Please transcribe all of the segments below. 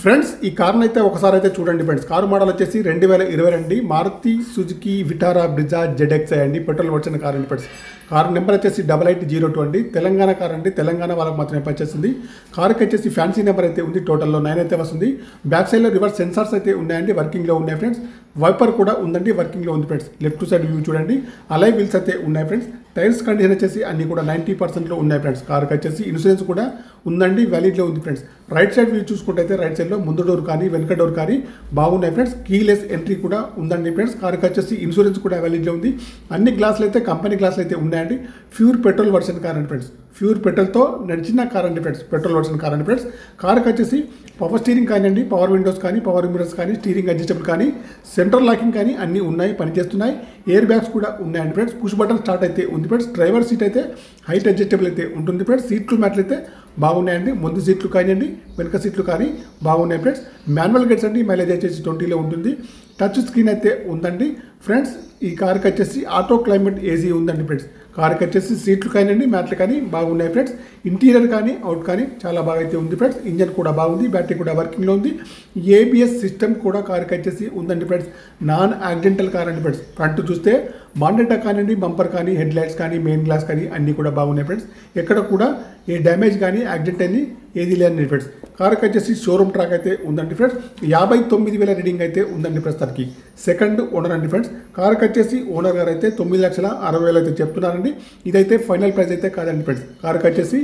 Friends ఈ కార్ని అయితే ఒకసారి అయితే చూడండి ఫ్రెండ్స్. కారు మోడల్ వచ్చేసి 2022 Maruti Suzuki Vitara Brezza ZXI అండి. పెట్రోల్ వచ్చిన కార్ అండి ఫ్రెండ్స్. కారు నెంబర్ వచ్చేసి 8802 అండి. తెలంగాణ కార్ అండి. తెలంగాణ వాళ్ళకి మాత్రమే పనిచేస్తుంది. కారుకి వచ్చేసి ఫ్యాన్సీ నెంబర్ అయితే ఉంది. టోటల్లో 9 అయితే వస్తుంది. బ్యాక్ సైడ్లో రివర్స్ సెన్సార్స్ అయితే ఉన్నాయండి. వర్కింగ్లో ఉన్నాయి ఫ్రెండ్స్. వైపర్ కూడా ఉందండి, వర్కింగ్లో ఉంది ఫ్రెండ్స్. లెఫ్ట్ సైడ్ వ్యూ చూడండి. అలై వీల్స్ అయితే ఉన్నాయి ఫ్రెండ్స్. టైర్స్ కండిషన్ వచ్చేసి అన్ని కూడా 90%లో ఉన్నాయి ఫ్రెండ్స్. కార్కి వచ్చేసి ఇన్సూరెన్స్ కూడా ఉందండి, వ్యాలిడ్లో ఉంది ఫ్రెండ్స్. రైట్ సైడ్ వ్యూ చూసుకుంటే అయితే రైట్ సైడ్లో ముందు డోర్ కానీ వెనక డోర్ కానీ బాగున్నాయి ఫ్రెండ్స్. కీలెస్ ఎంట్రీ కూడా ఉందండి ఫ్రెండ్స్. కార్కి వచ్చేసి ఇన్సూరెన్స్ కూడా వ్యాలిడ్లో ఉంది. అన్ని గ్లాసులు అయితే కంపెనీ గ్లాసులు అయితే ఉన్నాయండి. ప్యూర్ పెట్రోల్ వర్షన్ కార్ అండి ఫ్రెండ్స్. ప్యూర్ పెట్రోల్తో నడిచిన కార్ అండి ఫ్రెండ్స్. పెట్రోల్ వర్షన్ కార్ అండి ఫ్రెండ్స్. కార్కి వచ్చేసి పవర్ స్టీరింగ్ కానివ్వండి, పవర్ విండోస్ కానీ, పవర్ మిరర్స్ కానీ, స్టీరింగ్ అడ్జస్టబుల్ కానీ, సెంట్రల్ లాకింగ్ కానీ అన్నీ ఉన్నాయి, పనిచేస్తున్నాయి. ఎయిర్ బ్యాగ్స్ కూడా ఉన్నాయండి ఫ్రెండ్స్. పుష్ బటన్ స్టార్ట్ అయితే ఉంది ఫ్రెండ్స్. డ్రైవర్ సీట్ అయితే హైట్ అడ్జస్టబుల్ అయితే ఉంటుంది ఫ్రెండ్స్. సీట్లు మ్యాట్లు అయితే బాగున్నాయండి. ముందు సీట్లు కానివ్వండి, వెనక సీట్లు కానీ బాగున్నాయి ఫ్రెండ్స్. మాన్యువల్ గేట్స్ అండి. మైలేజ్ వచ్చేసి 20లో ఉంటుంది. టచ్ స్క్రీన్ అయితే ఉందండి ఫ్రెండ్స్. ఈ కార్కి వచ్చేసి ఆటో క్లైమేట్ ఏసీ ఉందండి ఫ్రెండ్స్. కార్కి వచ్చేసి సీట్లు కానివ్వండి, మ్యాట్లు కానీ బాగున్నాయి ఫ్రెండ్స్. ఇంటీరియర్ కానీ అవుట్ కానీ చాలా బాగా అయితే ఉంది ఫ్రెండ్స్. ఇంజన్ కూడా బాగుంది, బ్యాటరీ కూడా వర్కింగ్లో ఉంది. ఏబిఎస్ సిస్టమ్ కూడా కార్కి వచ్చేసి ఉందండి ఫ్రెండ్స్. నాన్ యాక్సిడెంటల్ కార్ అండి ఫ్రెండ్స్. ఫ్రంట్ చూస్తే బాండెటా కానివ్వండి, బంపర్ కానీ, హెడ్ లైట్స్ కానీ, మెయిన్ గ్లాస్ కానీ అన్నీ కూడా బాగున్నాయి ఫ్రెండ్స్. ఎక్కడ కూడా ఏ డ్యామేజ్ కానీ యాక్సిడెంట్ అని ఏది లేదండి ఫ్రెండ్స్. కార్కి వచ్చేసి షోరూమ్ ట్రాక్ అయితే ఉందండి ఫ్రెండ్స్. 59,000 రీడింగ్ అయితే ఉందండి ప్రస్తుతానికి. సెకండ్ ఓనర్ అండి ఫ్రెండ్స్. కార్కి వచ్చేసి ఓనర్ గారు అయితే 9,60,000 అయితే చెప్తున్నారండి. ఇదైతే ఫైనల్ ప్రైస్ అయితే కాదండి ఫ్రెండ్స్. కార్కి వచ్చేసి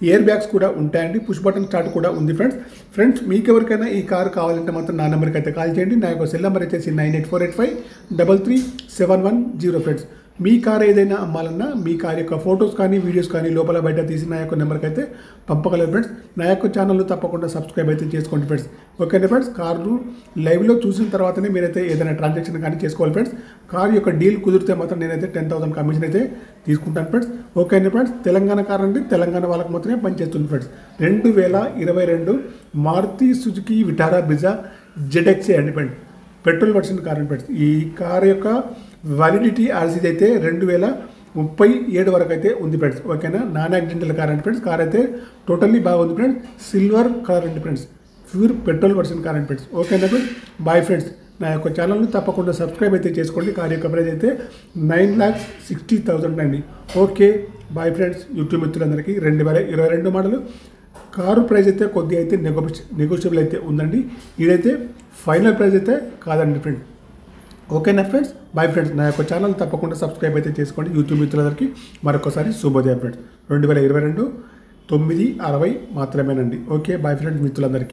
ఎయిర్ బ్యాగ్స్ కూడా ఉంటాయండి. పుష్ బటన్ స్టార్ట్ కూడా ఉంది ఫ్రెండ్స్. ఫ్రెండ్స్ మీకు ఎవరికైనా ఈ కార్ కావాలంటే మాత్రం నా నెంబర్కి అయితే కాల్ చేయండి. నా యొక్క సెల్ నెంబర్ వచ్చేసి 9848533710 ఫ్రెండ్స్. మీ కార్ ఏదైనా అమ్మాలన్నా మీ కార్ యొక్క ఫొటోస్ కానీ, వీడియోస్ కానీ లోపల బయట తీసి నా యొక్క నెంబర్కి అయితే పంపగలరు ఫ్రెండ్స్. నా యొక్క ఛానల్ను తప్పకుండా సబ్స్క్రైబ్ అయితే చేసుకోండి ఫ్రెండ్స్. ఓకేనా ఫ్రెండ్స్. కార్లు లైవ్లో చూసిన తర్వాతనే మీరైతే ఏదైనా ట్రాన్సాక్షన్ కానీ చేసుకోవాలి ఫ్రెండ్స్. కార్ యొక్క డీల్ కుదిరితే మాత్రం నేనైతే 10,000 కమిషన్ అయితే తీసుకుంటాను ఫ్రెండ్స్. ఓకేనా ఫ్రెండ్స్. తెలంగాణ కార్ అండి. తెలంగాణ వాళ్ళకి మాత్రమే పనిచేస్తుంది friends. 2022 Maruti Suzuki Vitara Brezza ZXI అండి ఫ్రెండ్స్. పెట్రోల్ వర్షన్ కార్ అండి ఫ్రెండ్స్. ఈ కార్ యొక్క వ్యాలిడిటీ ఆర్సీది అయితే 2037 వరకు అయితే ఉంది ఫ్రెండ్స్. ఓకేనా. నాన్ యాక్సిడెంటల్ కార్ అండి ఫ్రెండ్స్. కార్ అయితే టోటల్లీ బాగుంది ఫ్రెండ్స్. సిల్వర్ కార్ అండి friends. Pure petrol version car అండి ఫ్రెండ్స్. ఓకేనా ఫ్రెండ్స్. Bye friends. నా యొక్క ఛానల్ని తప్పకుండా సబ్స్క్రైబ్ అయితే చేసుకోండి. కార్ యొక్క ప్రైస్ అయితే 9,60,000 అండి. Okay bye friends. యూట్యూబ్ మిత్రులందరికీ 2022 మోడల్ కారు ప్రైస్ అయితే కొద్దిగా అయితే నెగోషియబుల్ అయితే ఉందండి. ఇదైతే ఫైనల్ ప్రైస్ అయితే కాదండి ఫ్రెండ్స్. ఓకేనా ఫ్రెండ్స్. Bye friends. నా యొక్క ఛానల్ తప్పకుండా సబ్స్క్రైబ్ అయితే చేసుకోండి. యూట్యూబ్ మిత్రులందరికీ మరొకసారి శుభోదయం ఫ్రెండ్స్. 2022 9:60 మాత్రమేనండి. ఓకే బాయ్ ఫ్రెండ్స్ మిత్రులందరికీ.